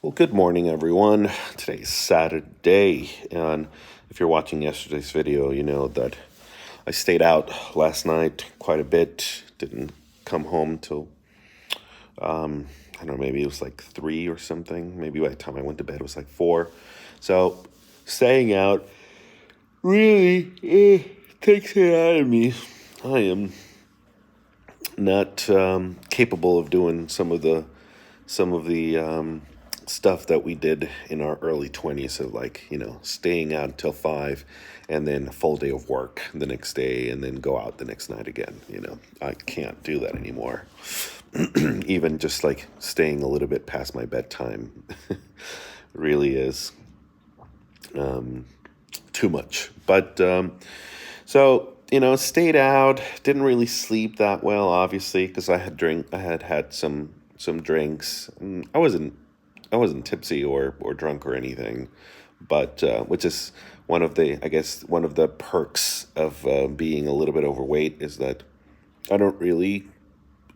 Well, good morning, everyone. Today's Saturday, and if you're watching yesterday's video, you know that I stayed out last night quite a bit. Didn't come home till I don't know, maybe it was like 3 or something. Maybe by the time I went to bed, it was like 4. So, staying out really takes it out of me. I am not capable of doing some of the stuff that we did in our early 20s of, like, staying out until 5 and then a full day of work the next day and then go out the next night again. I can't do that anymore. Even just like staying a little bit past my bedtime really is too much. But so, stayed out, didn't really sleep that well, obviously, because I had had some drinks. I wasn't tipsy or drunk or anything, but which is one of the perks of being a little bit overweight is that I don't really.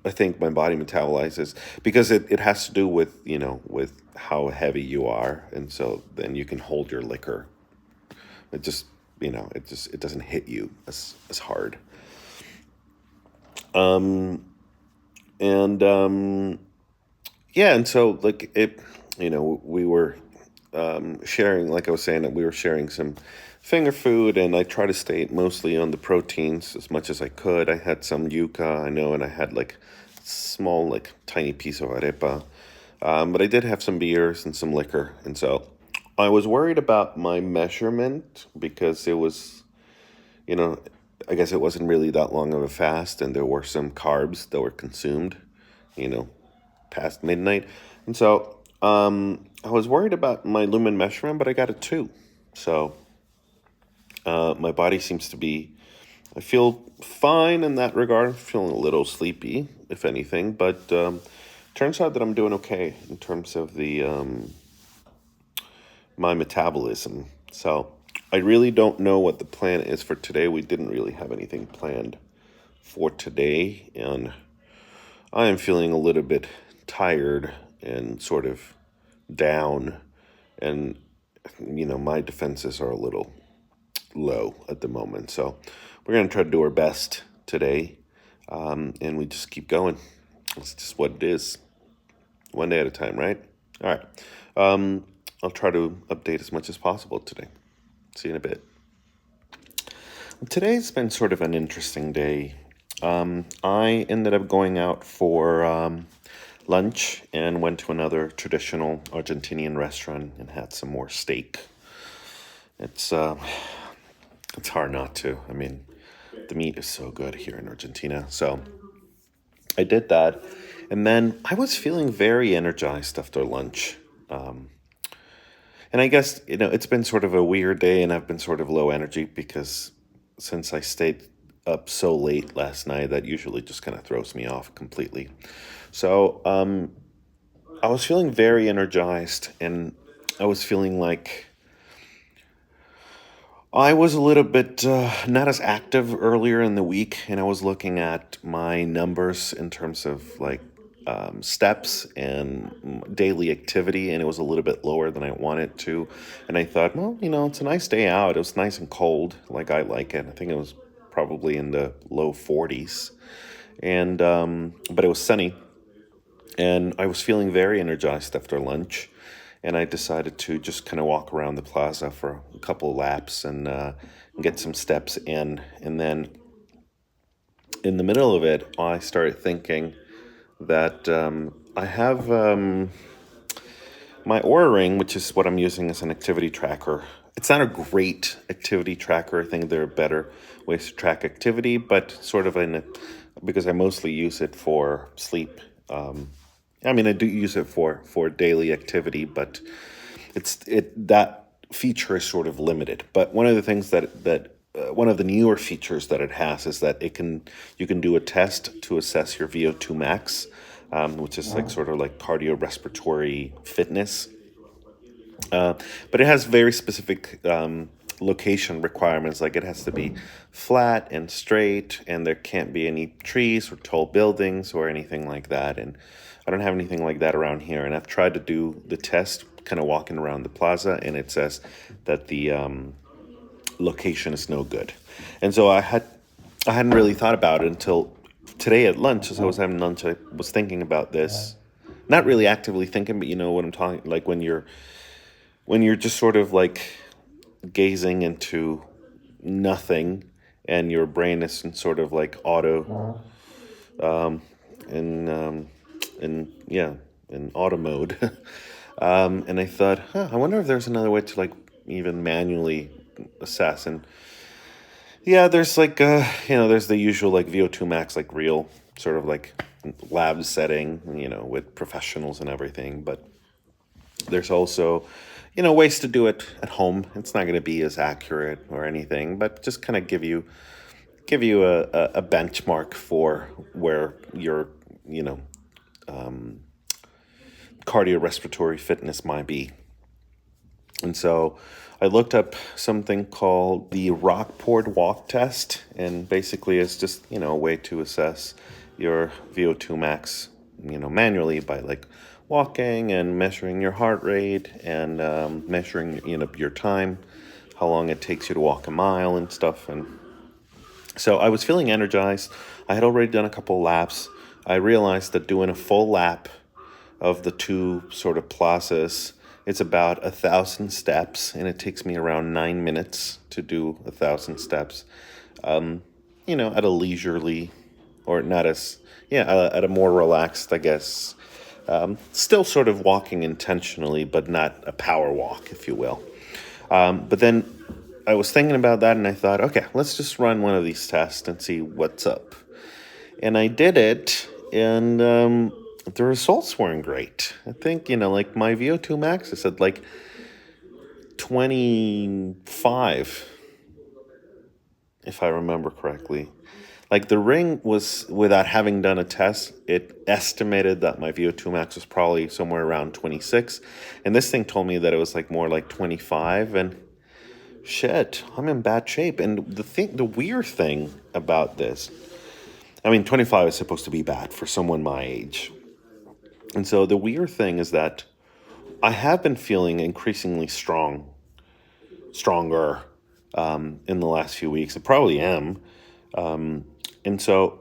I think my body metabolizes because it has to do with with how heavy you are, and so then you can hold your liquor. It just it doesn't hit you as hard. And yeah, and so like we were sharing, like I was saying, that we were sharing some finger food, and I try to stay mostly on the proteins as much as I could. I had some yuca, I know, and I had like small, like tiny piece of arepa, but I did have some beers and some liquor, and so I was worried about my measurement because it was, you know, I guess it wasn't really that long of a fast, and there were some carbs that were consumed, you know, past midnight. And so I was worried about my lumen measurement, but I got a 2. So my body seems to be, I feel fine in that regard. I'm feeling a little sleepy, if anything, but turns out that I'm doing okay in terms of the my metabolism. So I really don't know what the plan is for today. We didn't really have anything planned for today, and I am feeling a little bit tired and sort of down, and my defenses are a little low at the moment. So we're gonna try to do our best today, and we just keep going. It's just what it is, one day at a time, right? All right. I'll try to update as much as possible today. See you in a bit. Today's been sort of an interesting day. I ended up going out for lunch and went to another traditional Argentinian restaurant and had some more steak. It's hard not to. I mean, the meat is so good here in Argentina. So I did that, and then I was feeling very energized after lunch. And I guess, it's been sort of a weird day, and I've been sort of low energy because since I stayed up so late last night, that usually just kind of throws me off completely. So I was feeling very energized, and I was feeling like I was a little bit not as active earlier in the week, and I was looking at my numbers in terms of like steps and daily activity, and it was a little bit lower than I wanted to. And I thought, well, it's a nice day out. It was nice and cold, like I like it. I think it was probably in the low 40s, and but it was sunny, and I was feeling very energized after lunch, and I decided to just kind of walk around the plaza for a couple of laps and get some steps in. And then in the middle of it, I started thinking that I have my Aura Ring, which is what I'm using as an activity tracker. It's not a great activity tracker. I think there are better ways to track activity, but sort of because I mostly use it for sleep. I mean, I do use it for daily activity, but that feature is sort of limited. But one of the things that one of the newer features that it has is that you can do a test to assess your VO2 max, which is like sort of like cardiorespiratory fitness. But it has very specific location requirements. Like it has to be flat and straight, and there can't be any trees or tall buildings or anything like that. And I don't have anything like that around here. And I've tried to do the test, kind of walking around the plaza, and it says that the location is no good. And so I hadn't really thought about it until today at lunch. As I was having lunch, I was thinking about this. Not really actively thinking, but you know what I'm talking, like when you're just sort of like gazing into nothing, and your brain is in sort of like auto in yeah, in auto mode. And I thought, I wonder if there's another way to like even manually assess. And yeah, there's like there's the usual like VO2 max, like real sort of like lab setting, with professionals and everything. But there's also, ways to do it at home. It's not going to be as accurate or anything, but just kind of give you a benchmark for where your, you know, cardiorespiratory fitness might be. And so I looked up something called the Rockport walk test, and basically it's just, a way to assess your VO2 max, manually by like walking and measuring your heart rate and measuring, your time, how long it takes you to walk a mile and stuff. And so I was feeling energized. I had already done a couple laps. I realized that doing a full lap of the two sort of plazas, it's about 1,000 steps, and it takes me around 9 minutes to do 1,000 steps. At a leisurely, or not as, at a more relaxed, I guess. Still sort of walking intentionally, but not a power walk, if you will. But then I was thinking about that, and I thought, okay, let's just run one of these tests and see what's up. And I did it, and the results weren't great. I think, like my VO2 max is at like 25, if I remember correctly. Like the ring was, without having done a test, it estimated that my VO2 max was probably somewhere around 26. And this thing told me that it was like more like 25. And shit, I'm in bad shape. And the weird thing about this, I mean, 25 is supposed to be bad for someone my age. And so the weird thing is that I have been feeling increasingly stronger in the last few weeks. I probably am. And so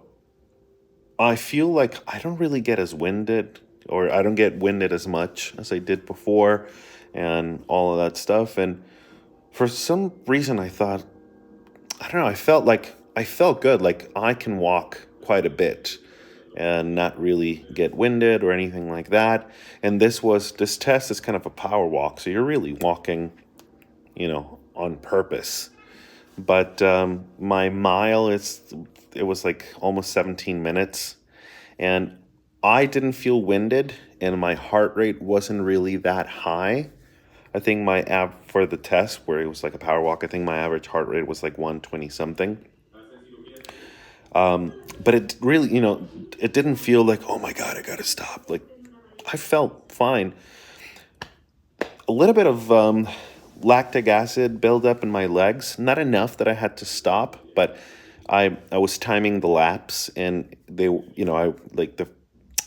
I feel like I don't really get as winded, or I don't get winded as much as I did before, and all of that stuff. And for some reason, I thought, I don't know, I felt good. Like I can walk quite a bit and not really get winded or anything like that. And this test is kind of a power walk. So you're really walking, on purpose. But my mile, it was like almost 17 minutes. And I didn't feel winded, and my heart rate wasn't really that high. I think for the test, where it was like a power walk, I think my average heart rate was like 120 something. But it really, it didn't feel like, oh my God, I gotta stop. Like I felt fine. A little bit of lactic acid buildup in my legs, not enough that I had to stop, but I was timing the laps, and they, I like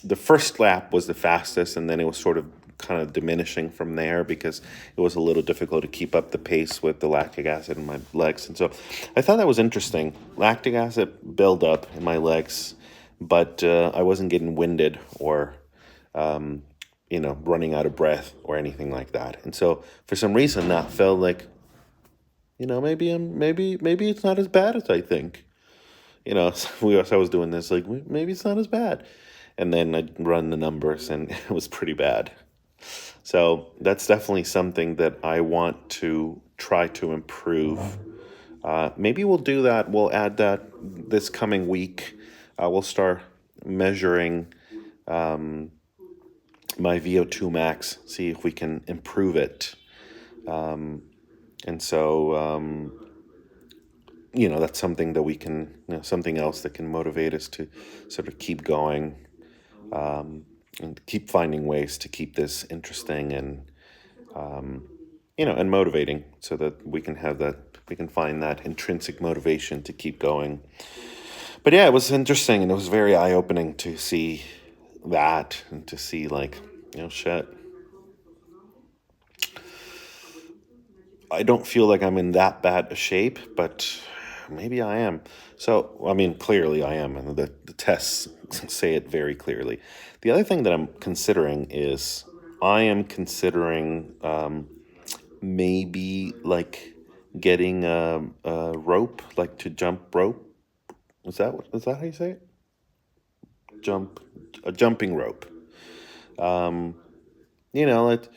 the first lap was the fastest, and then it was sort of kind of diminishing from there because it was a little difficult to keep up the pace with the lactic acid in my legs. And so I thought that was interesting. Lactic acid buildup in my legs, but I wasn't getting winded or running out of breath or anything like that. And so for some reason that felt like, maybe it's not as bad as I think. So I was doing this like, maybe it's not as bad. And then I run the numbers, and it was pretty bad. So that's definitely something that I want to try to improve. Maybe we'll do that. We'll add that this coming week. We'll start measuring my VO2 max, see if we can improve it. And so, that's something that we can, something else that can motivate us to sort of keep going, and keep finding ways to keep this interesting and, and motivating, so that we can find that intrinsic motivation to keep going. But yeah, it was interesting, and it was very eye-opening to see that and to see like, shit, I don't feel like I'm in that bad a shape, but maybe I am. So, I mean, clearly I am, and the tests say it very clearly. The other thing that I'm considering is I am considering maybe like getting a rope, like to jump rope. Is that how you say it? Jump, a jumping rope. Um, like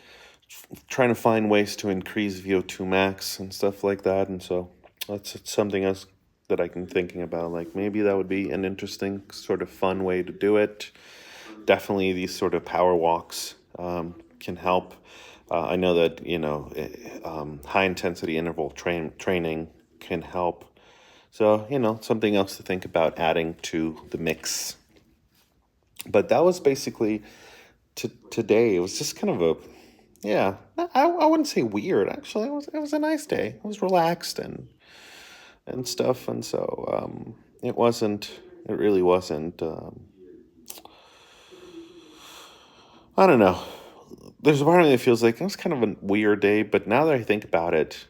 trying to find ways to increase VO2 max and stuff like that. And so that's something else that I can thinking about. Like maybe that would be an interesting sort of fun way to do it. Definitely these sort of power walks can help. I know that, high intensity interval training can help. So, something else to think about adding to the mix. But that was basically today. It was just kind of a, yeah, I wouldn't say weird. Actually, it was a nice day. It was relaxed and stuff, and so it wasn't. It really wasn't. I don't know. There's a part of me that feels like it was kind of a weird day, but now that I think about it,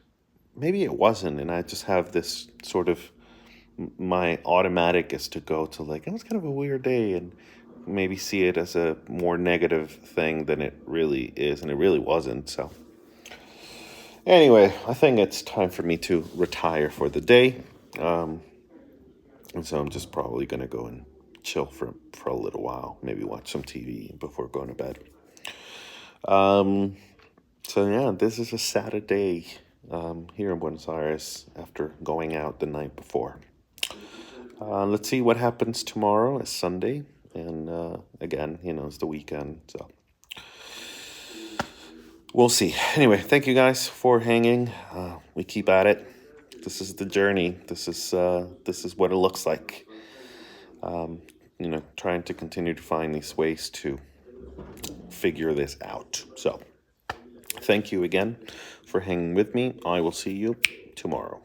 maybe it wasn't, and I just have this sort of my automatic is to go to like it was kind of a weird day and maybe see it as a more negative thing than it really is, and it really wasn't. So anyway, I think it's time for me to retire for the day. Um, and so I'm just probably going to go and chill for a little while, maybe watch some TV before going to bed. So yeah, this is a Saturday here in Buenos Aires after going out the night before. Let's see what happens tomorrow. It's Sunday, and again, it's the weekend, so we'll see. Anyway, thank you guys for hanging. We keep at it. This is the journey. This is what it looks like. Trying to continue to find these ways to figure this out. So, thank you again for hanging with me. I will see you tomorrow.